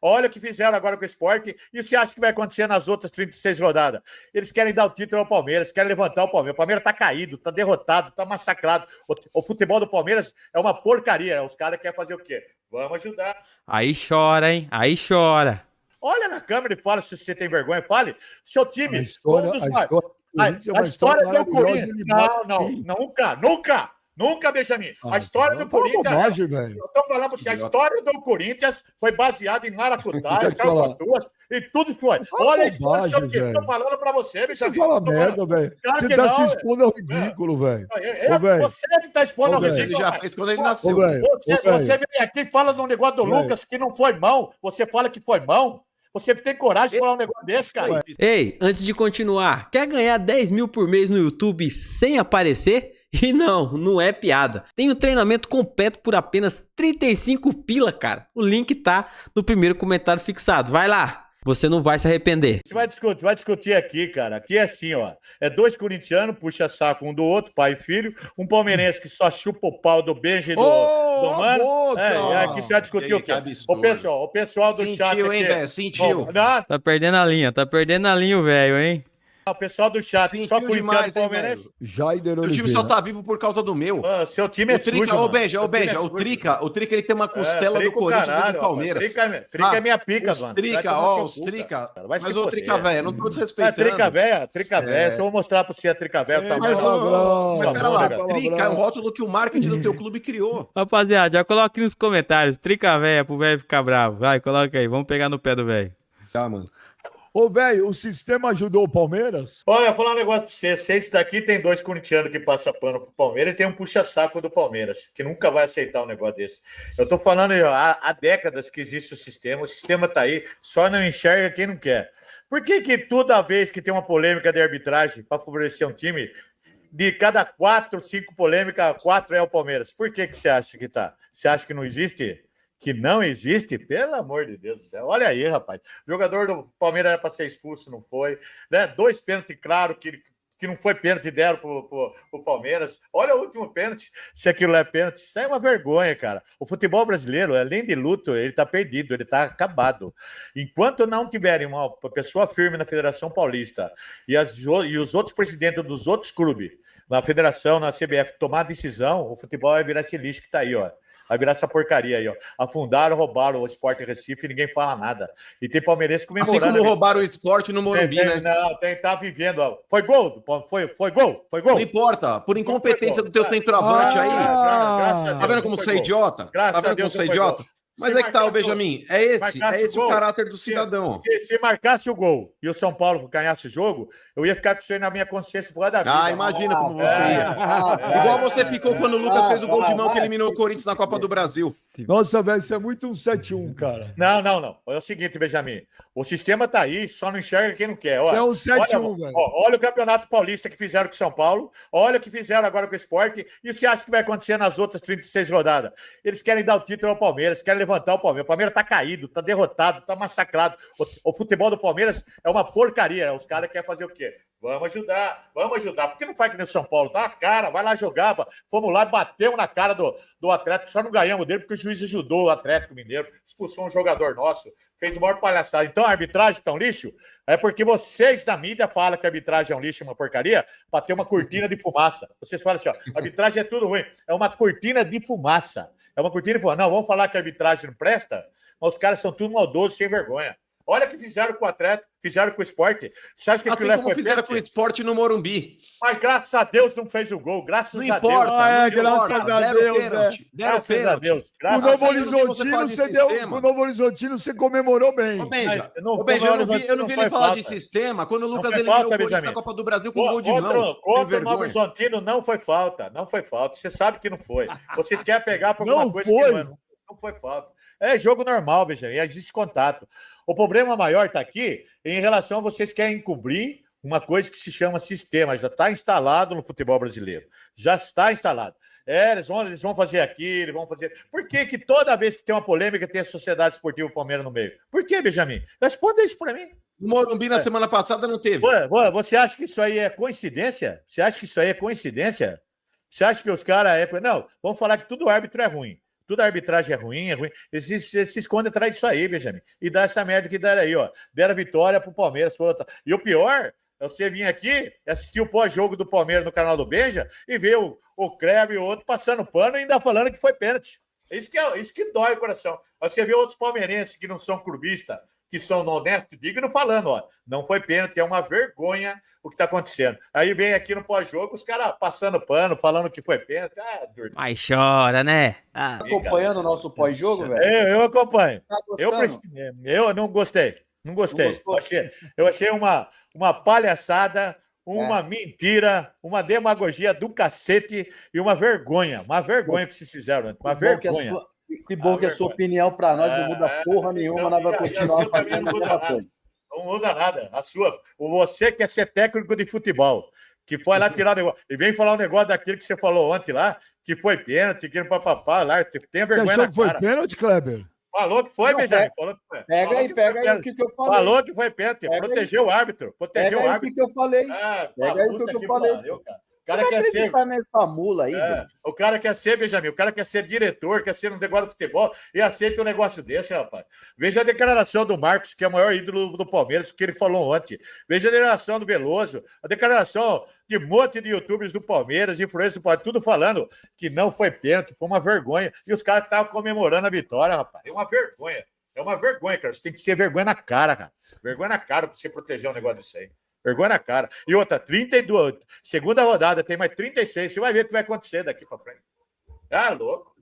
Olha o que fizeram agora com o Sport. E você acha que vai acontecer nas outras 36 rodadas? Eles querem dar o título ao Palmeiras, querem levantar o Palmeiras. O Palmeiras tá caído, tá derrotado, tá massacrado. O futebol do Palmeiras é uma porcaria. Os caras querem fazer o quê? Vamos ajudar. Aí chora, hein? Aí chora. Olha na câmera e fala se você tem vergonha. Fale. Seu time. A história A história do Corinthians. Nunca, Benjamin. A história do Corinthians. Eu tô falando pra você, a história do Corinthians foi baseada em maracutaia, duas e tudo que foi. Olha a história do seu time. Eu tô falando pra você, Benjamin. Você fala merda, velho. Você tá se expondo ao ridículo, velho. Você que tá expondo ao ridículo. Ele já fez quando ele nasceu. Você vem aqui e fala de um negócio do Lucas que não foi mão. Você fala que foi mão. Você tem coragem de falar um negócio desse, cara? Ei, antes de continuar, quer ganhar 10 mil por mês no YouTube sem aparecer? E não é piada. Tem um treinamento completo por apenas 35 pila, cara. O link tá no primeiro comentário fixado. Vai lá, você não vai se arrepender. Você vai discutir aqui, cara. Aqui é assim, ó. É dois corintianos, puxa saco um do outro, pai e filho. Um palmeirense que só chupa o pau do Benji e do Mano. Aqui você vai discutir o quê? O pessoal do chat aqui. Hein, velho? Sentiu. Tá perdendo a linha o velho, hein? O pessoal do chat, sentiu só corintiano palmeirense. O time só tá vivo por causa do meu. Seu time é sujo. Ô, Beja, o Trica ele tem uma costela do Corinthians e do Palmeiras. Trica é minha pica, mano. Os Trica. Mas ô, Trica velho, não tô desrespeitando. Trica velha. Se eu vou mostrar pra você a Trica velha. Mas pera lá, Trica é um rótulo que o marketing do teu clube criou. Rapaziada, já coloca aqui nos comentários. Trica velha pro velho ficar bravo. Vai, coloca aí. Vamos pegar no pé do velho. Tá, mano. Ô, velho, o sistema ajudou o Palmeiras? Olha, eu vou falar um negócio pra você. Se esse daqui tem dois corintianos que passam pano pro Palmeiras e tem um puxa-saco do Palmeiras, que nunca vai aceitar um negócio desse. Eu tô falando há décadas que existe o sistema tá aí, só não enxerga quem não quer. Por que toda vez que tem uma polêmica de arbitragem para favorecer um time, de cada 4, 5 polêmicas, 4 é o Palmeiras? Por que você acha que tá? Você acha que não existe? Que não existe? Pelo amor de Deus do céu. Olha aí, rapaz. O jogador do Palmeiras era para ser expulso, não foi. Né? 2 pênaltis, claro, que não foi pênalti, deram pro Palmeiras. Olha o último pênalti, se aquilo é pênalti. Isso é uma vergonha, cara. O futebol brasileiro, além de luto, ele tá perdido, ele tá acabado. Enquanto não tiverem uma pessoa firme na Federação Paulista e os outros presidentes dos outros clubes, na Federação, na CBF, tomar decisão, o futebol vai virar esse lixo que tá aí, ó. Vai virar essa porcaria aí, ó. Afundaram, roubaram o Sport Recife e ninguém fala nada. E tem palmeirense comemorando. Assim como roubaram o Sport no Morumbi, né? Não, tá vivendo, ó. Foi gol? Foi gol? Não importa. Por incompetência do teu centroavante aí. Graças a Deus. Tá vendo como você é idiota? Graças a Deus. Mas é que tá, o Benjamin. É esse o caráter do cidadão. Se marcasse o gol e o São Paulo ganhasse o jogo, eu ia ficar com isso aí na minha consciência por causa da vida. Imagina como você ia. Igual você ficou quando o Lucas fez o gol de mão que eliminou o Corinthians na Copa do Brasil. Nossa, velho, isso é muito um 7-1, cara. Não. É o seguinte, Benjamin. O sistema tá aí, só não enxerga quem não quer. Isso é um 7-1, velho. Olha o Campeonato Paulista que fizeram com o São Paulo, olha o que fizeram agora com o Sport, e você acha que vai acontecer nas outras 36 rodadas? Eles querem dar o título ao Palmeiras, querem levantar o Palmeiras. O Palmeiras tá caído, tá derrotado, tá massacrado. O futebol do Palmeiras é uma porcaria. Os caras querem fazer o quê? Vamos ajudar. Por que não faz que nem o São Paulo? Tá na cara, vai lá jogar. Fomos lá e batemos na cara do Atlético, só não ganhamos dele porque o juiz ajudou o Atlético Mineiro, expulsou um jogador nosso, fez o maior palhaçada. Então a arbitragem tá um lixo? É porque vocês da mídia falam que a arbitragem é um lixo, uma porcaria, para ter uma cortina de fumaça. Vocês falam assim, ó, a arbitragem é tudo ruim. É uma cortina de fumaça. Não, vamos falar que a arbitragem não presta, mas os caras são tudo maldosos, sem vergonha. Olha o que fizeram com o Atlético, fizeram com o Sport. Você acha que assim como fizeram com o Sport no Morumbi. Mas graças a Deus não fez o gol. Graças a Deus. Graças a Deus. O Novo Horizontino você comemorou bem. Eu não vi ele falar de sistema quando o Lucas eliminou o Corinthians na Copa do Brasil com gol de mão. Contra o Novo Horizontino não foi falta. Não foi falta. Você sabe que não foi. Vocês querem pegar por alguma coisa que não foi falta. É jogo normal, Benjamin. Existe contato. O problema maior está aqui em relação a vocês querem encobrir uma coisa que se chama sistema. Já está instalado no futebol brasileiro. Já está instalado. Eles vão fazer aquilo, eles vão fazer... Por que toda vez que tem uma polêmica tem a Sociedade Esportiva Palmeiras no meio? Por que, Benjamin? Responda isso para mim. No Morumbi na semana passada não teve. Você acha que isso aí é coincidência? Você acha que os caras... Não, vamos falar que tudo árbitro é ruim. Tudo a arbitragem é ruim. Eles se escondem atrás disso aí, Benjamin. E dá essa merda que deram aí, ó. Deram vitória pro Palmeiras. E o pior é você vir aqui, assistir o pós-jogo do Palmeiras no canal do Benja e ver o Kleber e o outro passando pano e ainda falando que foi pênalti. Isso que dói o coração. Você vê outros palmeirenses que não são clubistas, que são honestos, dignos, falando, ó, não foi pênalti, é uma vergonha o que está acontecendo. Aí vem aqui no pós-jogo, os caras passando pano, falando que foi pênalti. Mas chora, né? Tá acompanhando o nosso pós-jogo, velho? Eu acompanho. Tá Eu não gostei. Não gostei. Eu achei uma palhaçada, uma mentira, uma demagogia do cacete e uma vergonha. Uma vergonha que vocês fizeram. Uma vergonha. Que bom que a sua opinião para nós não muda porra nenhuma, nós vamos continuar fazendo a mesma coisa. Não muda nada. Você quer ser técnico de futebol, que foi lá tirar o negócio, e vem falar um negócio daquilo que você falou ontem lá, que foi pênalti, que papapá lá, tem vergonha na cara. Você achou que foi pênalti, Kleber? Falou que foi, Benjamin. Pega aí o que eu falei. Falou que foi pênalti, protegeu o árbitro. Protegeu o árbitro. O que eu falei. Pega aí o que eu falei. O cara quer ser nessa mula aí, o cara quer ser, Benjamin, o cara quer ser diretor, quer ser um negócio de futebol e aceita um negócio desse, rapaz. Veja a declaração do Marcos, que é o maior ídolo do Palmeiras, que ele falou ontem. Veja a declaração do Veloso, a declaração de um monte de youtubers do Palmeiras, influências do Palmeiras, tudo falando que não foi pênalti, foi uma vergonha. E os caras estavam comemorando a vitória, rapaz. É uma vergonha. É uma vergonha, cara. Você tem que ter vergonha na cara, cara. Vergonha na cara pra você proteger um negócio desse aí. Vergonha na cara. E outra, 32. Segunda rodada, tem mais 36. Você vai ver o que vai acontecer daqui pra frente. Louco.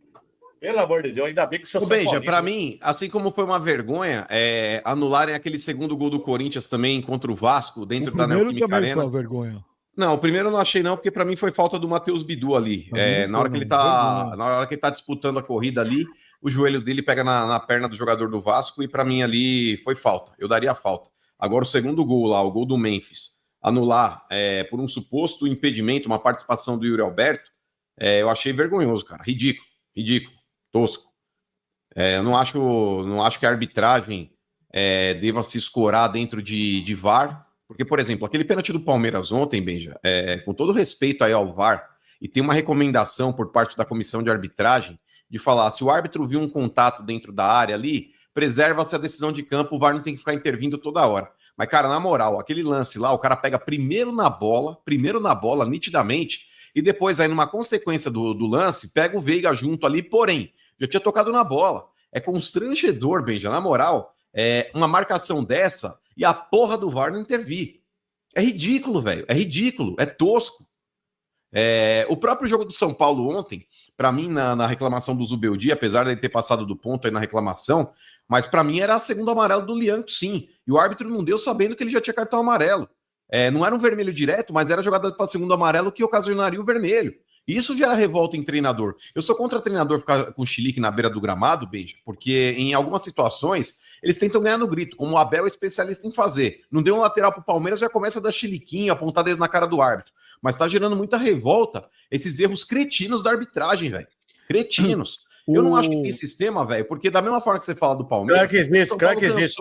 Pelo amor de Deus, ainda bem que sou São Paulo. Beija, pra mim, assim como foi uma vergonha anularem aquele segundo gol do Corinthians também contra o Vasco, dentro da Neoquímica Arena. Foi uma vergonha. Não, o primeiro eu não achei não, porque pra mim foi falta do Matheus Bidu ali. Na hora que ele tá disputando a corrida ali, o joelho dele pega na perna do jogador do Vasco e pra mim ali foi falta. Eu daria falta. Agora, o segundo gol lá, o gol do Memphis, anular por um suposto impedimento, uma participação do Yuri Alberto, eu achei vergonhoso, cara. Ridículo, tosco. Eu não acho que a arbitragem deva se escorar dentro de VAR, porque, por exemplo, aquele pênalti do Palmeiras ontem, Benja, com todo respeito aí ao VAR, e tem uma recomendação por parte da comissão de arbitragem de falar, se o árbitro viu um contato dentro da área ali, preserva-se a decisão de campo, o VAR não tem que ficar intervindo toda hora. Mas, cara, na moral, aquele lance lá, o cara pega primeiro na bola, nitidamente, e depois aí, numa consequência do lance, pega o Veiga junto ali, porém, já tinha tocado na bola. É constrangedor, Benja, na moral, uma marcação dessa e a porra do VAR não intervir. É ridículo, velho, é tosco. O próprio jogo do São Paulo ontem, pra mim, na reclamação do Zubeldia, apesar de ele ter passado do ponto aí na reclamação, mas pra mim era a segunda amarelo do Lianco, sim. E o árbitro não deu sabendo que ele já tinha cartão amarelo. Não era um vermelho direto, mas era jogada para segundo amarelo que ocasionaria o vermelho. E isso gera revolta em treinador. Eu sou contra treinador ficar com chilique na beira do gramado, Beija, porque em algumas situações eles tentam ganhar no grito, como o Abel é especialista em fazer. Não deu um lateral pro Palmeiras, já começa a dar chiliquinho, apontar dedo na cara do árbitro. Mas tá gerando muita revolta esses erros cretinos da arbitragem, velho. Cretinos. Eu não acho que tem sistema, velho, porque da mesma forma que você fala do Palmeiras... Claro que existe.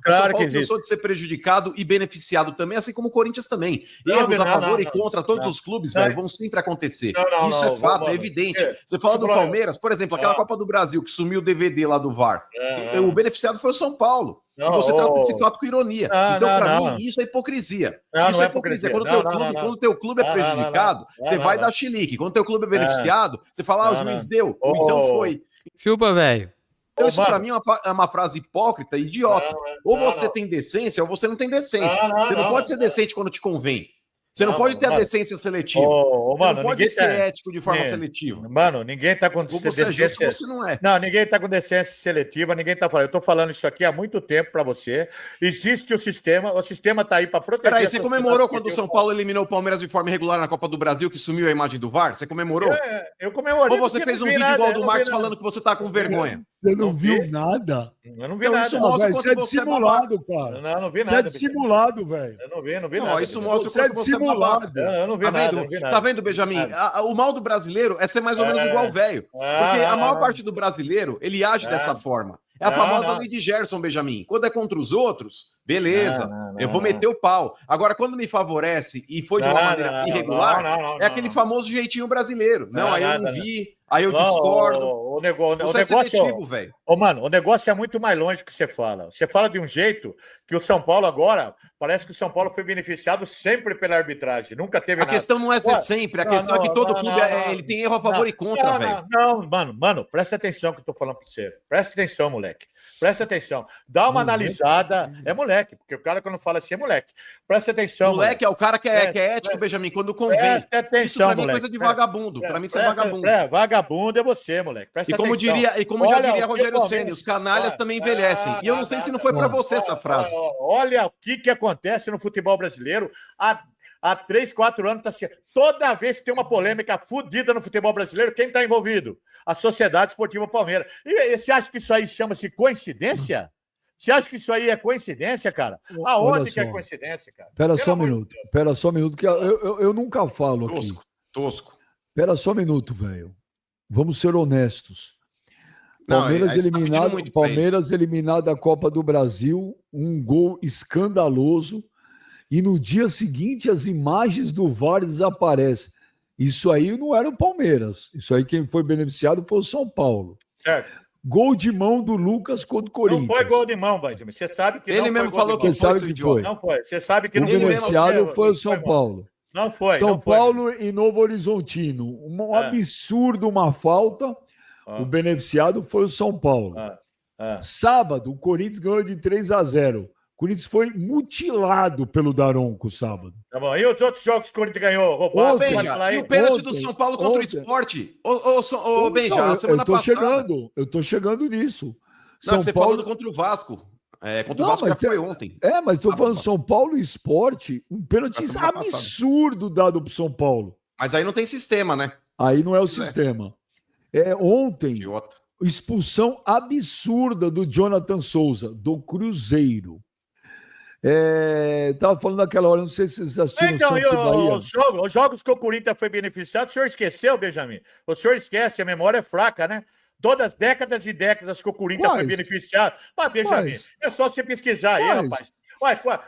Claro que cansou de ser prejudicado e beneficiado também, assim como o Corinthians também. Erros a favor e contra todos os clubes, velho, vão sempre acontecer. Isso é fato, é evidente. Você fala do Palmeiras, por exemplo, aquela Copa do Brasil que sumiu o DVD lá do VAR. O beneficiado foi o São Paulo. E você trata esse fato com ironia. Então, pra mim, isso é hipocrisia. Isso é hipocrisia. Quando o teu clube é prejudicado, você vai dar chilique. Quando o teu clube é beneficiado, você fala, o juiz deu, ou então foi. Chupa, velho. Então, isso pra mim é uma frase hipócrita, idiota. Ou você tem decência, ou você não tem decência. Você não pode ser decente quando te convém. Você não pode ter a decência seletiva. Você não pode ser ético de forma seletiva. Mano, ninguém tá com decência. Você não é. Não, ninguém tá com decência seletiva, ninguém tá falando. Eu tô falando isso aqui há muito tempo pra você. Existe o sistema tá aí pra proteger. Peraí, você comemorou quando o São Paulo eliminou o Palmeiras de forma irregular na Copa do Brasil, que sumiu a imagem do VAR? Você comemorou? Eu comemorei. Ou você fez um vídeo igual do Marcos falando que você tá com vergonha? Você não viu nada? Eu não vi nada. Isso mostra você é dissimulado, cara. Não, não vi nada. Você é dissimulado, velho. Eu não vi nada. Isso mostra você é dissimulado. Eu não vi nada. Tá vendo, Benjamin? O mal do brasileiro é ser mais ou menos igual o velho. Porque a maior parte do brasileiro, ele age dessa forma. É a famosa lei de Gerson, Benjamin. Quando é contra os outros, beleza, eu vou meter o pau. Agora, quando me favorece e foi de uma maneira irregular, é aquele famoso jeitinho brasileiro. Aí eu não vi, Aí eu discordo. O negócio, Você é seletivo, velho. Mano, o negócio é muito mais longe que você fala. Você fala de um jeito que o São Paulo agora, parece que o São Paulo foi beneficiado sempre pela arbitragem. Nunca teve nada. A questão não é sempre. A questão é que todo clube ele tem erro a favor e contra, velho. Não, mano, presta atenção que eu tô falando pra você. Presta atenção, moleque. Presta atenção. Dá uma analisada. É moleque, porque o cara quando fala assim é moleque. Presta atenção, moleque. É o cara que é ético, Benjamin, quando convém. Presta atenção, isso pra mim é moleque. coisa de vagabundo. Pra mim isso é vagabundo. Vagabundo é você, moleque. Presta como atenção. Já diria Rogério Ceni, os canalhas também envelhecem. E eu não sei se não foi pra você essa frase. Olha o que acontece no futebol brasileiro há 3, 4 anos. Tá assim, toda vez que tem uma polêmica fodida no futebol brasileiro, quem está envolvido? A Sociedade Esportiva Palmeiras. E você acha que isso aí chama-se coincidência? Você acha que isso aí é coincidência, cara? Aonde que é coincidência, cara? Pera só um minuto, que eu nunca falo aqui. Tosco. Pera só um minuto, velho. Vamos ser honestos. Palmeiras eliminado da Copa do Brasil, um gol escandaloso, e no dia seguinte as imagens do VAR desaparecem. Isso aí não era o Palmeiras. Isso aí quem foi beneficiado foi o São Paulo. Certo. Gol de mão do Lucas contra o Corinthians. Não foi gol de mão, Benjamin. Você sabe que ele não mesmo foi falou que foi. Não foi. Você sabe que o não foi. O beneficiado foi o São Paulo. Não foi. São Paulo e Novo Horizontino. Um absurdo, uma falta. O beneficiado foi o São Paulo. Sábado, o Corinthians ganhou de 3-0. O Corinthians foi mutilado pelo Daronco sábado. Tá bom. E os outros jogos que o Corinthians ganhou? Roubado, e o pênalti do São Paulo contra o Sport? Benja, a semana passada... Eu tô chegando nisso. Não, você falou contra o Vasco. Contra o Vasco já foi ontem. Mas tô falando São Paulo e Sport, um pênalti absurdo dado pro São Paulo. Mas aí não tem sistema, né? Aí não é o sistema. Ontem, expulsão absurda do Jonathan Souza, do Cruzeiro. Tava falando naquela hora, não sei se vocês assistiram os jogos que o Corinthians foi beneficiado, o senhor esqueceu, Benjamin? O senhor esquece, a memória é fraca, né? Todas as décadas e décadas que o Corinthians foi beneficiado. Mas, Benjamin, é só você pesquisar aí, rapaz.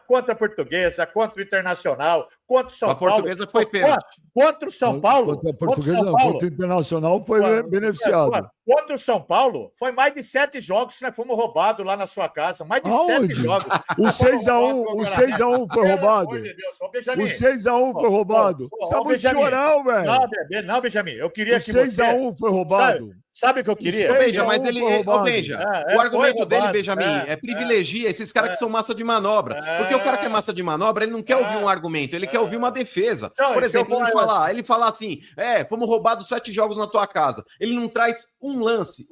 Contra a Portuguesa, contra o Internacional, contra o São Paulo. A Portuguesa foi pênalti. Contra o São Paulo. Contra a Portuguesa, contra o Internacional foi beneficiado. Contra o São Paulo, foi mais de 7 jogos que nós fomos roubados lá na sua casa. Mais de 7 jogos. O 6x1 foi roubado. O 6x1 foi roubado. Você tá muito chorão, velho. Não, Benjamin. Eu queria que você... O 6x1 foi roubado. Sabe o que eu queria? Benja, mas ele... o argumento dele, Benjamin, privilegia esses caras que são massa de manobra. Porque o cara que é massa de manobra, ele não quer ouvir um argumento, ele quer ouvir uma defesa. Por exemplo, ele fala assim, fomos roubados 7 jogos na tua casa. Ele não traz um lance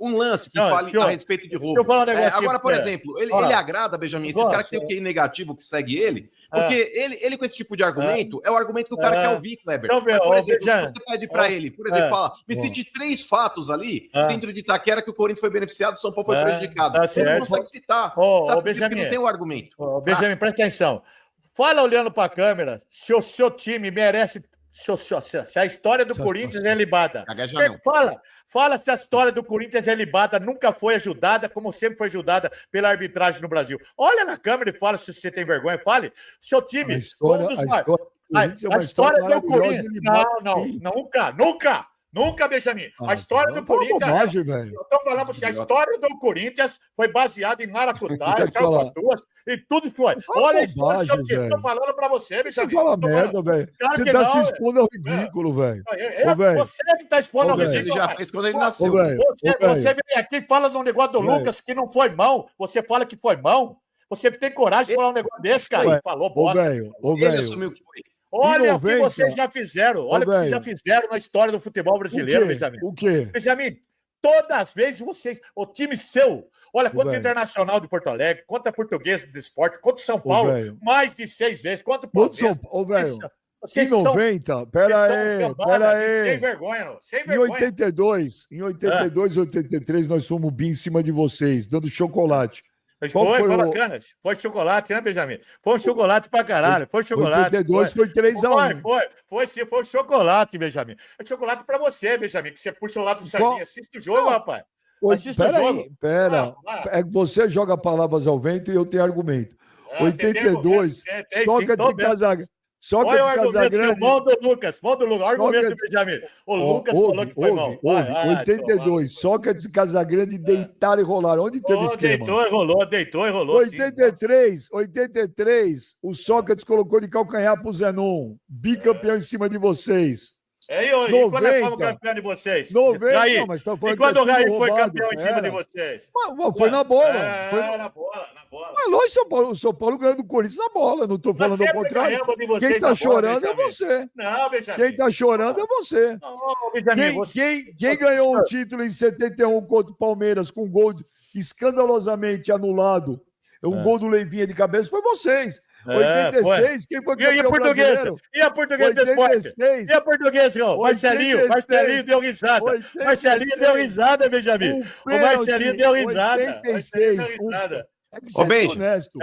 que fale a respeito de roubo. Agora, por exemplo, ele agrada, Benjamin, esses caras que tem o QI negativo que segue ele, porque ele com esse tipo de argumento, é o argumento que o cara quer ouvir, Kleber. Mas, por exemplo, você pede pra ele, por exemplo, fala, me cite 3 fatos ali, dentro de Itaquera, que o Corinthians foi beneficiado, o São Paulo foi prejudicado. Ele não consegue citar. Sabe Benjamin, não tem o argumento. Benjamin, presta atenção. Fala olhando para a câmera se o seu time merece. Se a história do Corinthians é libada. Fala se a história do Corinthians é libada, nunca foi ajudada, como sempre foi ajudada pela arbitragem no Brasil. Olha na câmera e fala se você tem vergonha. Fale. Seu time. A história do Corinthians. Nunca, Benjamin. A história do Corinthians. Eu tô falando assim, a história do Corinthians foi baseada em maracutaia, calcatuas e tudo que foi. Olha a história do seu time. Tô falando pra você, Benjamin. Você fala merda, velho. Você tá se expondo ao ridículo, velho. Você que tá expondo ao ridículo. Ele já fez quando ele nasceu. Você vem aqui e fala de um negócio do Lucas que não foi mão. Você fala que foi mão. Você tem coragem de falar um negócio desse, cara? Falou bosta. Ele assumiu que foi. Olha o que vocês já fizeram. Olha o que vocês já fizeram na história do futebol brasileiro, Benjamin. O quê? Benjamin, todas as vezes vocês, o time seu, olha, contra o Internacional de Porto Alegre, contra a Portuguesa do Esporte, contra o São Paulo, mais de 6 vezes, contra o Palmeiras. Em 90, pera aí. Sem vergonha, sem vergonha. Em 82, 83, nós fomos bem em cima de vocês, dando chocolate. Foi bacana. Foi chocolate, né, Benjamin? Foi um chocolate pra caralho. Foi chocolate. 82 foi 3-1. Foi chocolate, Benjamin. É chocolate pra você, Benjamin, que você puxa o lado do sardinha. Assista o jogo, rapaz. Assista o jogo. Pera. É que você joga palavras ao vento e eu tenho argumento. 82, Sócrates Olha o argumento, Casagrande. mão do Lucas. Argumento, Benjamin. O Lucas falou que foi mão. 82. Sócrates e Casagrande deitaram e rolaram. Onde teve esquema? Deitou e rolou. 83, o Sócrates colocou de calcanhar pro Zenon. Bicampeão em cima de vocês. E quando é que fomos campeão de vocês? 90, Raí. Não, mas tá falando E quando o Raí foi roubado, campeão em cima de vocês? Mas foi na bola. Na bola. Mas lógico, o São Paulo ganhou do Corinthians na bola. Não tô falando ao contrário. Quem tá chorando é você. Não, Benjamin. Quem tá chorando é você. Não, Benjamin, Quem ganhou um título em 71 contra o Palmeiras com um gol escandalosamente anulado, gol do Leivinha de cabeça, foi vocês. 86, quem foi campeão brasileiro? E a Portuguesa do Esporte? E a Portuguesa, irmão? Marcelinho deu risada. Marcelinho deu risada, Benjamin. O Marcelinho deu risada. 86. Ô, Benji. Honesto. O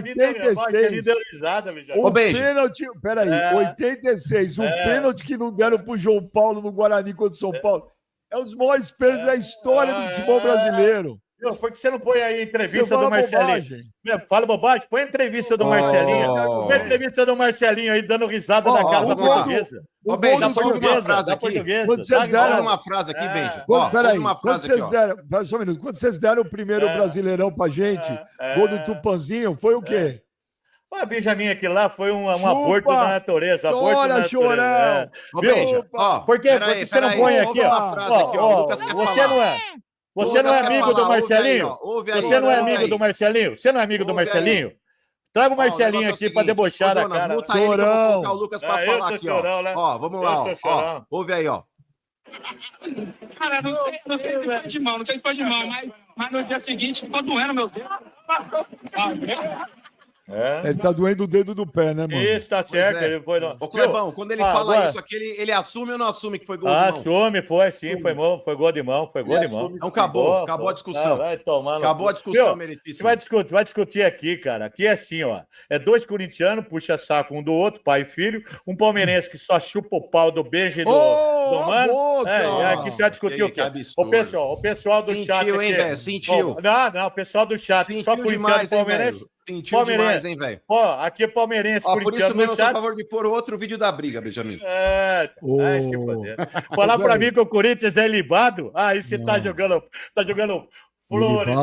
Benjamin 86. deu risada, Benjamin. O pênalti, peraí, 86, pênalti que não deram pro João Paulo no Guarani contra o São Paulo. É um dos maiores pênaltis da história do futebol brasileiro. Por que você não põe aí a entrevista do Marcelinho? Fala bobagem, põe a entrevista do Marcelinho. Põe a entrevista do Marcelinho aí, dando risada na cara da Portuguesa. Ô, Benji, já só uma frase aqui. Vocês deram uma frase aqui, Benji. Peraí, só um minuto. Quando vocês deram o primeiro Brasileirão pra gente, gol do Tupanzinho, foi o quê? O Benjamin, aquilo lá foi um aborto da natureza. Chora, chorão. Por que você não põe aqui? Você não é amigo do Marcelinho? Você não é amigo do Marcelinho? Você não é amigo do Marcelinho? Traga o Marcelinho aqui para debochar da cara. Muta ele que eu vou colocar o Lucas para falar aqui, chorão, né? Vamos lá, ouve aí, Cara, não sei se pode de mão, mas no dia seguinte ficou doendo, meu Deus. Ele tá doendo o dedo do pé, né, mano? Isso, tá certo. Ele foi Ô, Clebão, quando ele fala isso aqui, ele assume ou não assume que foi gol de mão? Assume, foi sim, foi gol de mão, Então acabou a discussão. Acabou a discussão, meritíssima. Você vai discutir aqui, cara. Aqui é assim, ó. É dois corintianos, puxa saco um do outro, pai e filho. Um palmeirense que só chupa o pau do Benji e do Mano. Aqui você vai discutir o quê? O pessoal do chat aqui. Sentiu, hein, velho? Sentiu. Não, o pessoal do chat, só corintiano e palmeirense. Sentiu demais, hein, velho? Aqui é palmeirense, por isso mesmo eu sou a favor de pôr outro vídeo da briga, Benjamin. Se foder. Falar pra mim que o Corinthians é ilibado? Aí você tá jogando flores.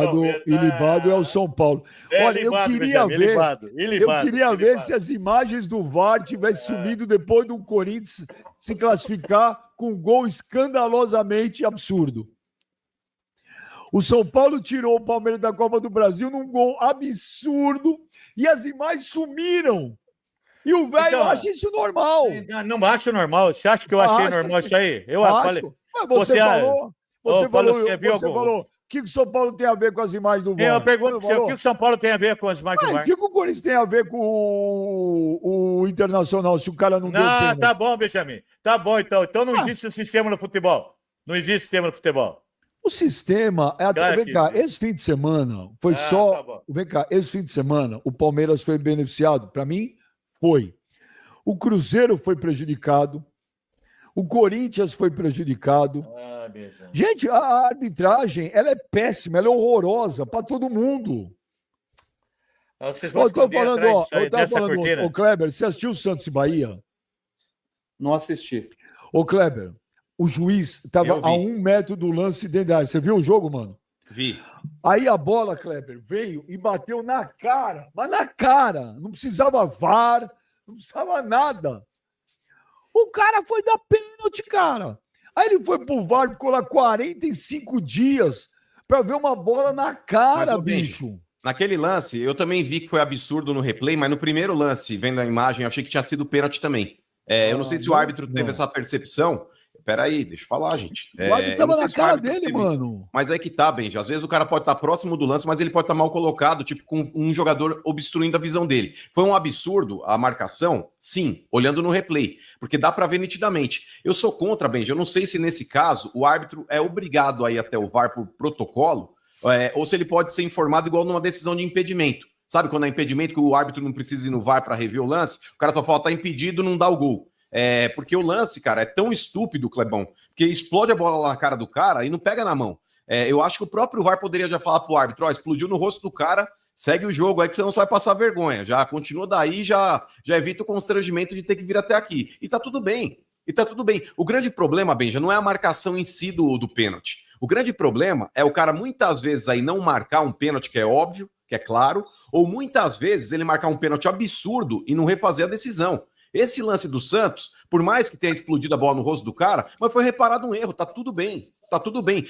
Ilibado é o São Paulo. Olha, eu queria ver se as imagens do VAR tivessem sumido depois do Corinthians se classificar com um gol escandalosamente absurdo. O São Paulo tirou o Palmeiras da Copa do Brasil num gol absurdo e as imagens sumiram. E o velho acha isso normal. Não acho normal. Você acha que eu achei normal isso aí? Eu falei. Mas você falou. Você falou. O que o São Paulo tem a ver com as imagens do VAR? Eu pergunto pra você, o que o São Paulo tem a ver com as imagens do VAR? O que o Corinthians tem a ver com o Internacional, se o cara não deu tempo? Tá bom, Benjamin. Tá bom, então. Então não existe o sistema no futebol. Não existe sistema no futebol. O sistema... Vem cá, esse fim de semana foi só... Tá, vem cá, esse fim de semana o Palmeiras foi beneficiado? Para mim, foi. O Cruzeiro foi prejudicado. O Corinthians foi prejudicado. Gente, a arbitragem, ela é péssima, ela é horrorosa para todo mundo. Vocês vão ô Kleber, você assistiu o Santos e Bahia? Não assisti. Ô Kleber, o juiz estava a 1 metro do lance dentro da área. Você viu o jogo, mano? Vi. Aí a bola, Kleber, veio e bateu na cara. Mas na cara. Não precisava VAR, não precisava nada. O cara foi dar pênalti, cara. Aí ele foi pro VAR, ficou lá 45 dias para ver uma bola na cara, bicho. Naquele lance, eu também vi que foi absurdo no replay, mas no primeiro lance, vendo a imagem, eu achei que tinha sido pênalti também. Eu não sei se o árbitro teve essa percepção. Peraí, deixa eu falar, gente. O árbitro tava na cara dele, mano. Mas é que tá, Benji. Às vezes o cara pode estar próximo do lance, mas ele pode estar mal colocado, tipo, com um jogador obstruindo a visão dele. Foi um absurdo a marcação? Sim, olhando no replay, porque dá pra ver nitidamente. Eu sou contra, Benji. Eu não sei se nesse caso o árbitro é obrigado a ir até o VAR por protocolo, ou se ele pode ser informado igual numa decisão de impedimento. Sabe quando é impedimento que o árbitro não precisa ir no VAR para rever o lance? O cara só fala, tá impedido, não dá o gol. Porque o lance, cara, é tão estúpido, Clebão, que explode a bola lá na cara do cara e não pega na mão. Eu acho que o próprio VAR poderia já falar pro árbitro, explodiu no rosto do cara, Segue o jogo aí que você não vai passar vergonha. Já continua daí, já evita o constrangimento de ter que vir até aqui. E tá tudo bem. O grande problema, Benja, não é a marcação em si do pênalti. O grande problema é o cara muitas vezes aí não marcar um pênalti que é óbvio, que é claro, ou muitas vezes ele marcar um pênalti absurdo e não refazer a decisão. Esse lance do Santos, por mais que tenha explodido a bola no rosto do cara, mas foi reparado um erro, tá tudo bem.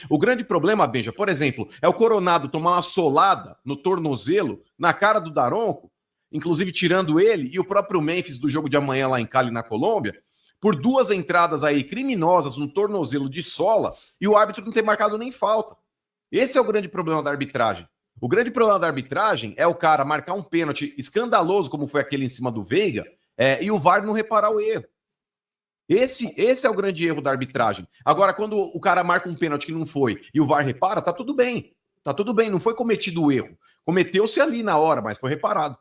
O grande problema, Benja, por exemplo, é o Coronado tomar uma solada no tornozelo, na cara do Daronco, inclusive tirando ele e o próprio Memphis do jogo de amanhã lá em Cali, na Colômbia, por 2 entradas aí criminosas no tornozelo de sola e o árbitro não ter marcado nem falta. Esse é o grande problema da arbitragem. O grande problema da arbitragem é o cara marcar um pênalti escandaloso, como foi aquele em cima do Veiga, e o VAR não reparar o erro. Esse é o grande erro da arbitragem. Agora, quando o cara marca um pênalti que não foi e o VAR repara, tá tudo bem. Não foi cometido o erro. Cometeu-se ali na hora, mas foi reparado.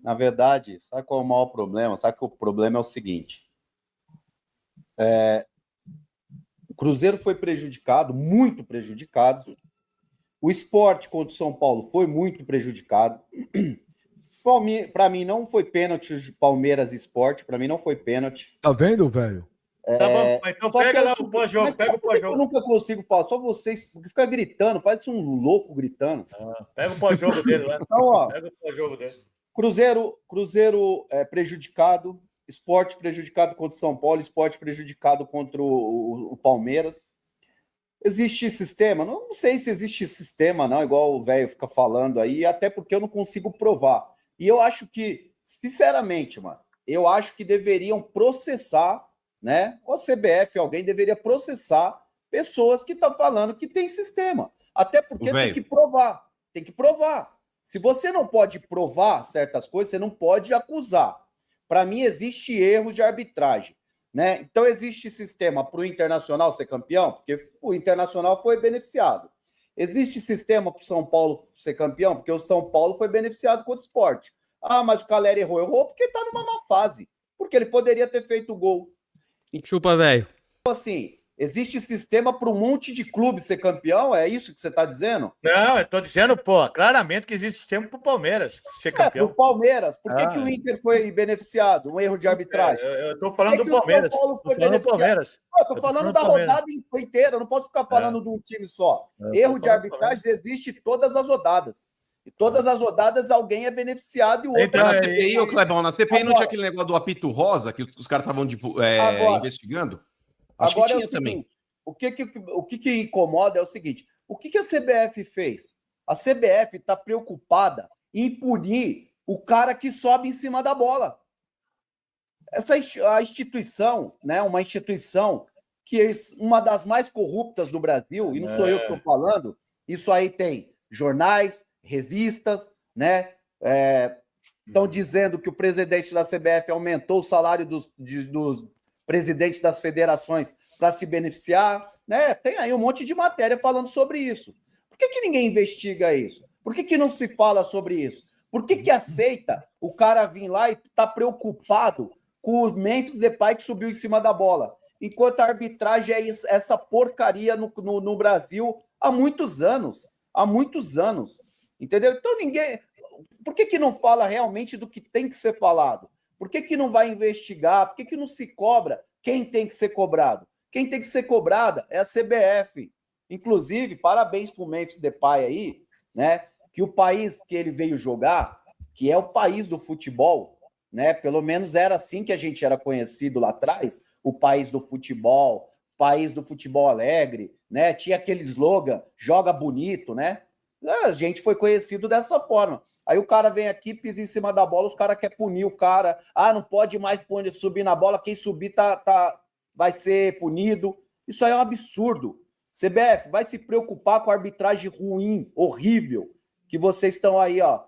Na verdade, sabe qual é o maior problema? Sabe que o problema é o seguinte. O Cruzeiro foi prejudicado, muito prejudicado. O Sport contra o São Paulo foi muito prejudicado. Para mim, não foi pênalti de Palmeiras e Sport. Para mim, não foi pênalti. Tá vendo, velho? Tá bom, então pega lá o pós-jogo. Pega o pós-jogo. Eu nunca consigo falar, só vocês, porque fica gritando, parece um louco gritando. Pega o pós-jogo dele lá. Então, ó, pega o pós-jogo dele. Cruzeiro prejudicado, Sport prejudicado contra o São Paulo, Sport prejudicado contra o Palmeiras. Existe sistema? Não sei se existe sistema, não, igual o velho fica falando aí, até porque eu não consigo provar. E eu acho que, sinceramente, mano, eu acho que deveriam processar, né? Ou a CBF, alguém deveria processar pessoas que estão falando que tem sistema. Até porque tem que provar. Tem que provar. Se você não pode provar certas coisas, você não pode acusar. Para mim, existe erros de arbitragem, né? Então, existe sistema para o Internacional ser campeão, porque o Internacional foi beneficiado. Existe sistema para o São Paulo ser campeão, porque o São Paulo foi beneficiado contra o Sport. Ah, mas o Caleri errou. Errou porque está numa má fase. Porque ele poderia ter feito o gol. Chupa, velho. Então, assim, existe sistema para um monte de clube ser campeão? É isso que você está dizendo? Não, eu estou dizendo, pô, claramente que existe sistema para o Palmeiras ser campeão. Para o Palmeiras. Por que o Inter foi beneficiado? Um erro de arbitragem? Eu estou falando do Palmeiras. O São Paulo foi beneficiado? Estou falando da rodada inteira. Eu não posso ficar falando de um time só. Erro de arbitragem existe todas as rodadas. E todas as rodadas alguém é beneficiado e o outro... Então, na CPI, ô Clebão, na CPI não tinha aquele negócio do apito rosa que os caras estavam investigando? Acho agora que tinha também. O que incomoda é o seguinte, o que a CBF fez? A CBF está preocupada em punir o cara que sobe em cima da bola. A instituição, né, uma instituição que é uma das mais corruptas do Brasil, e não sou eu que estou falando, isso aí tem jornais, revistas, né? Estão dizendo que o presidente da CBF aumentou o salário dos presidentes das federações para se beneficiar, né? Tem aí um monte de matéria falando sobre isso. Por que ninguém investiga isso? Por que não se fala sobre isso? Por que aceita o cara vir lá e tá preocupado com o Memphis Depay que subiu em cima da bola? Enquanto a arbitragem é essa porcaria no Brasil há muitos anos. Entendeu? Então ninguém... Por que não fala realmente do que tem que ser falado? Por que não vai investigar? Por que não se cobra quem tem que ser cobrado? Quem tem que ser cobrada é a CBF. Inclusive, parabéns para o Memphis Depay aí, né? Que o país que ele veio jogar, que é o país do futebol, né? Pelo menos era assim que a gente era conhecido lá atrás, o país do futebol alegre, né? Tinha aquele slogan, joga bonito, né? A gente foi conhecido dessa forma. Aí o cara vem aqui, pisa em cima da bola, os caras querem punir o cara. Ah, não pode mais subir na bola, quem subir vai ser punido. Isso aí é um absurdo. CBF, vai se preocupar com a arbitragem ruim, horrível, que vocês estão aí, ó,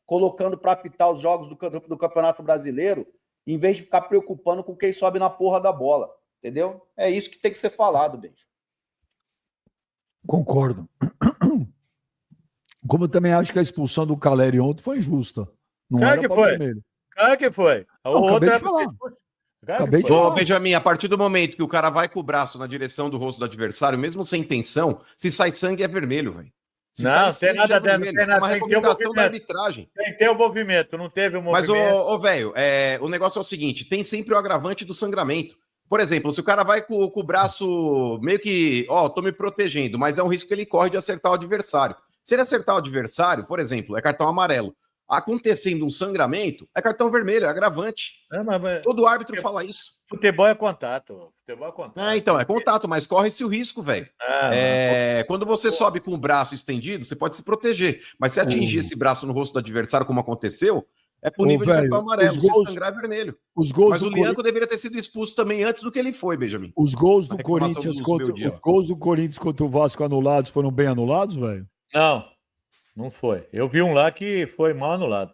colocando para apitar os jogos do Campeonato Brasileiro, em vez de ficar preocupando com quem sobe na porra da bola. Entendeu? É isso que tem que ser falado, Beijo. Concordo. Como eu também acho que a expulsão do Caleri ontem foi injusta. Claro que foi. Claro que foi. Acabei de falar. Benjamin, a partir do momento que o cara vai com o braço na direção do rosto do adversário, mesmo sem intenção, se sai sangue é vermelho, velho. Não, tem nada dentro, não tem nada. Uma recomendação da arbitragem. Tem que ter o movimento, não teve o movimento. Mas, velho, o negócio é o seguinte: tem sempre o agravante do sangramento. Por exemplo, se o cara vai com o braço meio que, tô me protegendo, mas é um risco que ele corre de acertar o adversário. Se ele acertar o adversário, por exemplo, é cartão amarelo. Acontecendo um sangramento, é cartão vermelho, é agravante. Todo árbitro fala isso. Futebol é contato. Futebol é contato. Então, é contato, mas corre-se o risco, velho. Quando você sobe com o braço estendido, você pode se proteger. Mas se atingir esse braço no rosto do adversário, como aconteceu, é punível de cartão amarelo. Se sangrar é vermelho. Mas o Lianco deveria ter sido expulso também antes do que ele foi, Benjamin. Os gols do Corinthians contra o Vasco anulados foram bem anulados, velho? Não foi. Eu vi um lá que foi mal anulado.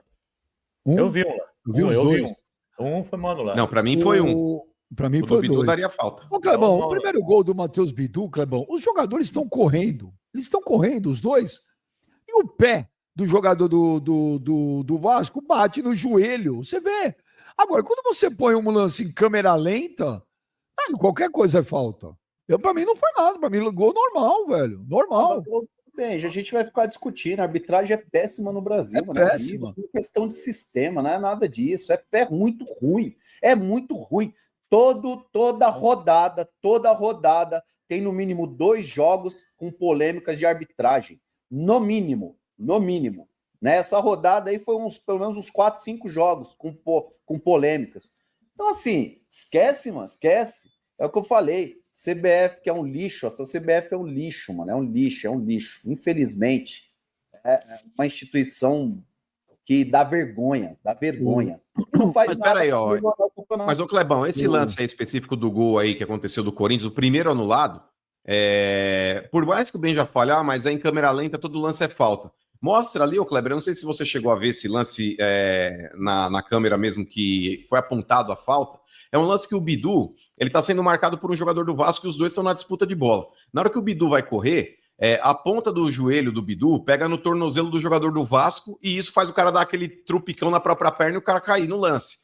Eu vi um lá. Eu vi dois. Um foi mal anulado. Não, pra mim foi um. Pra mim foi dois. Daria falta. Ô, Clebão, o primeiro gol do Matheus Bidu, Clebão, os jogadores estão correndo. Eles estão correndo, os dois. E o pé do jogador do Vasco bate no joelho. Você vê. Agora, quando você põe um lance em câmera lenta, qualquer coisa é falta. Pra mim não foi nada. Pra mim, gol normal, velho. Normal. Bem, a gente vai ficar discutindo. A arbitragem é péssima no Brasil. Péssima. É questão de sistema, não é nada disso. É muito ruim. É muito ruim. Toda rodada tem no mínimo 2 jogos com polêmicas de arbitragem. No mínimo. Nessa rodada aí foi pelo menos uns 4, 5 jogos com polêmicas. Então, assim, esquece. É o que eu falei. CBF, que é um lixo, essa CBF é um lixo, mano, é um lixo. Infelizmente, é uma instituição que dá vergonha. Não faz mas nada. Peraí, mas, Clebão, esse lance aí específico do gol aí que aconteceu do Corinthians, o primeiro anulado, por mais que o Ben já falhar, mas é em câmera lenta, todo lance é falta. Mostra ali, Kleber, eu não sei se você chegou a ver esse lance na câmera mesmo que foi apontado a falta. É um lance que o Bidu, ele tá sendo marcado por um jogador do Vasco e os dois estão na disputa de bola. Na hora que o Bidu vai correr, a ponta do joelho do Bidu pega no tornozelo do jogador do Vasco e isso faz o cara dar aquele trupicão na própria perna e o cara cair no lance.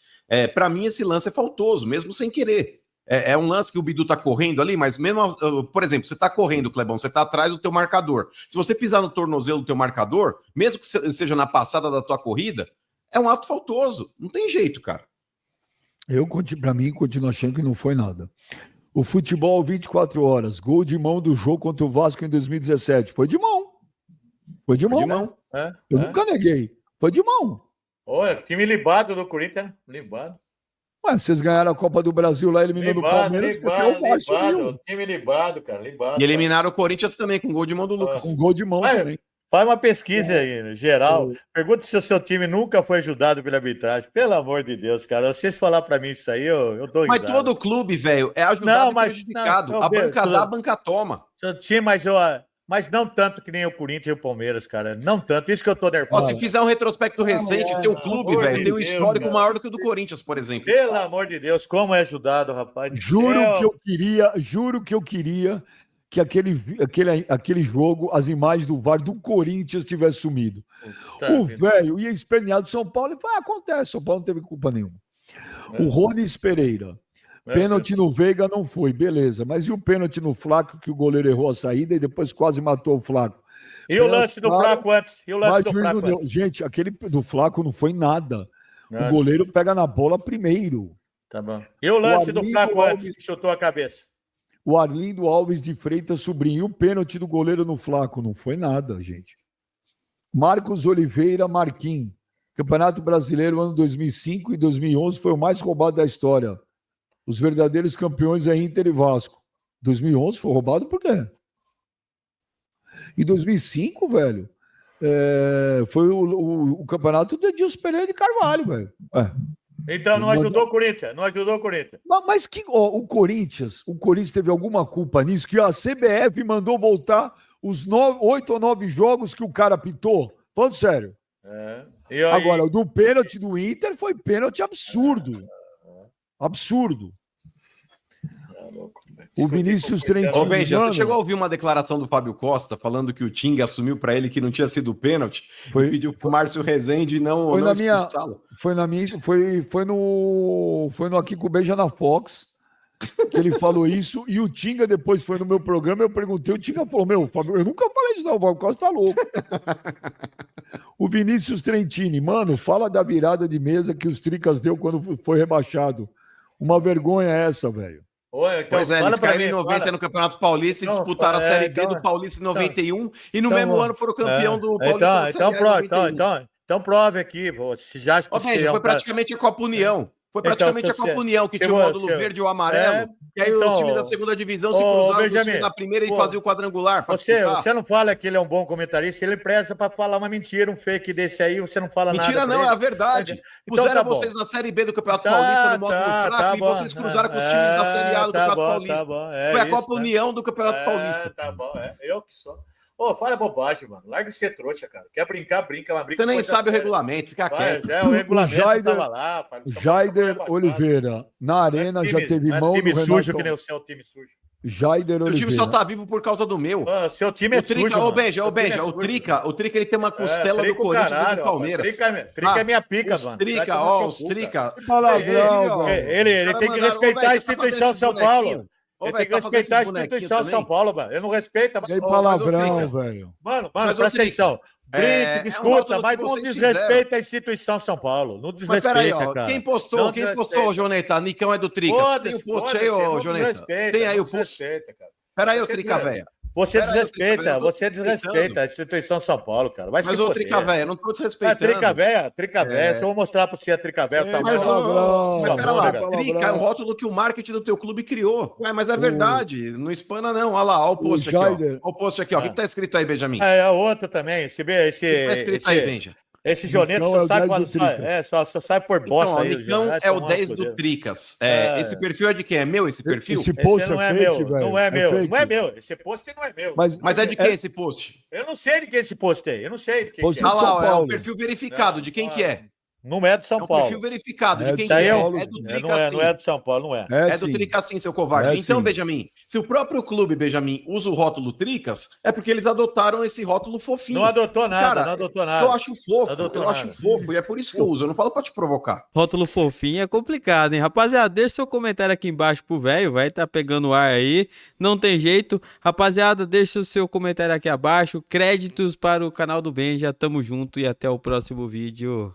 Para mim, esse lance é faltoso, mesmo sem querer. É um lance que o Bidu tá correndo ali, mas mesmo, por exemplo, você tá correndo, Clebão, você tá atrás do teu marcador. Se você pisar no tornozelo do teu marcador, mesmo que seja na passada da tua corrida, é um ato faltoso. Não tem jeito, cara. Pra mim, continuo achando que não foi nada. O futebol 24 horas, gol de mão do jogo contra o Vasco em 2017. Foi de mão. Eu nunca neguei. Foi de mão. Time libado do Corinthians, libado. Ué, vocês ganharam a Copa do Brasil lá, eliminando o Palmeiras, time libado, cara, libado. E eliminaram o Corinthians também, com gol de mão do Lucas. Com gol de mão também. Faz uma pesquisa aí, geral. Pergunta se o seu time nunca foi ajudado pela arbitragem. Pelo amor de Deus, cara. Se vocês falar pra mim isso aí, eu dou risada. Mas todo clube, velho, é ajudado e prejudicado. A banca dá, a banca toma. Seu time, mas não tanto que nem o Corinthians e o Palmeiras, cara. Não tanto. Isso que eu tô nervoso. Se fizer um retrospecto recente, teu clube, velho, tem um histórico maior do que o do Corinthians, por exemplo. Pelo amor de Deus, como é ajudado, rapaz. Juro que eu queria que aquele jogo, as imagens do VAR do Corinthians tivesse sumido. O velho ia espernear do São Paulo e falou: acontece, São Paulo não teve culpa nenhuma. O Ronis Pereira. Pênalti no Veiga não foi, beleza. Mas e o pênalti no Flaco, que o goleiro errou a saída e depois quase matou o Flaco? E o lance do Flaco antes? Gente, aquele do Flaco não foi nada. O goleiro pega na bola primeiro. Tá bom. E o lance do Flaco antes, que chutou a cabeça? O Arlindo Alves de Freitas Sobrinho. E o pênalti do goleiro no Flaco? Não foi nada, gente. Marcos Oliveira Marquinhos. Campeonato Brasileiro, ano 2005 e 2011 foi o mais roubado da história. Os verdadeiros campeões é Inter e Vasco. 2011 foi roubado por quê? E 2005, velho, foi o campeonato do Edilson Pereira de Carvalho, velho. Então não ajudou o Corinthians, Mas o Corinthians teve alguma culpa nisso? Que a CBF mandou voltar os 8 ou 9 jogos que o cara pitou? Falando sério. Agora, o do pênalti do Inter foi pênalti absurdo. Absurdo. O Vinícius Trentino. Ô, Benja, você chegou a ouvir uma declaração do Fábio Costa falando que o Tinga assumiu para ele que não tinha sido pênalti e pediu pro Márcio Rezende não expulsá-lo? Foi no Aqui com o Beija na Fox. que ele falou isso, e o Tinga depois foi no meu programa, eu perguntei, o Tinga falou, Fábio, eu nunca falei isso não, o Fábio Costa tá louco. O Vinícius Trentini, mano, fala da virada de mesa que os Tricas deu quando foi rebaixado. Uma vergonha essa, velho. Então, pois é, eles caíram em 90 no Campeonato Paulista e disputaram a Série B do Paulista em 91 e no mesmo ano foram campeão do Paulista da Série A. Então prove aqui, você já acha que foi praticamente a Copa União. Foi praticamente a Copa União, que tinha o módulo verde e o amarelo. E aí os times da segunda divisão se cruzavam com os times da primeira e faziam o quadrangular. Você não fala que ele é um bom comentarista, ele presta para falar uma mentira, um fake desse aí, você não fala nada. Mentira não, é a verdade. Puseram vocês na Série B do Campeonato Paulista no módulo fraco e vocês cruzaram com os times da Série A do Campeonato Paulista. Foi a Copa União do Campeonato Paulista. Tá bom, eu que sou. Fala bobagem, mano. Larga de ser trouxa, cara. Quer brincar, brinca. Mas brinca você nem sabe o regulamento, fica quieto. O regulamento tava lá. Pai, Jaider Oliveira, na arena já teve mão do time sujo que nem o seu time sujo. Jaider Oliveira. O time só tá vivo por causa do meu. Seu time é sujo. Ô, Benja, o Trica, ele tem uma costela do Corinthians e do Palmeiras. Trica é minha pica, mano. Os Trica. Ele tem que respeitar a instituição São Paulo. Tem que respeitar a instituição São Paulo, mano. Eu não respeito. Tem palavrão, velho. Mano, presta atenção. Brinque, discuta, mas não desrespeita a instituição São Paulo. Não desrespeita, cara. Quem postou, Joneta? Nicão é do Trica. Tem o post aí, ô, Joneta? Tem aí o post. Peraí, ô Trica Véia. Você desrespeita a instituição São Paulo, cara. Mas ô Trica Véia, não tô desrespeitando. Trica Véia, se eu vou mostrar pra você a Trica Véia. Mas pera lá, Trica é um rótulo que o marketing do teu clube criou. Mas é verdade, não espana não. Olha lá, olha o post aqui, ó. Olha o post aqui, ó. O que tá escrito aí, Benjamin? É outro também. O que tá escrito aí, Benja? Esse Joneta só sai quando só sai por bosta. Então, aí. Nicão é o 10 do Tricas. Esse perfil é de quem? É meu esse perfil? Esse post não é fake, meu, velho. não é meu. Não é meu. Esse post não é meu. Mas é de quem esse post? Eu não sei de quem esse post é. Eu não sei de quem é. Ah lá, é um perfil verificado. De quem que é? Não é do São Paulo. É um perfil verificado. De quem que é? É do Trica, sim. Não é do São Paulo, não é. É do Trica, sim, seu covarde. Então, Benjamin, se o próprio clube, Benjamin, usa o rótulo Tricas, é porque eles adotaram esse rótulo fofinho. Não adotou nada, não adotou nada. Eu acho fofo, e é por isso que eu uso. Eu não falo pra te provocar. Rótulo fofinho é complicado, hein? Rapaziada, deixa seu comentário aqui embaixo pro velho, vai tá pegando ar aí. Não tem jeito. Rapaziada, deixa o seu comentário aqui abaixo. Créditos para o canal do Benja. Tamo junto e até o próximo vídeo.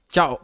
Tchau.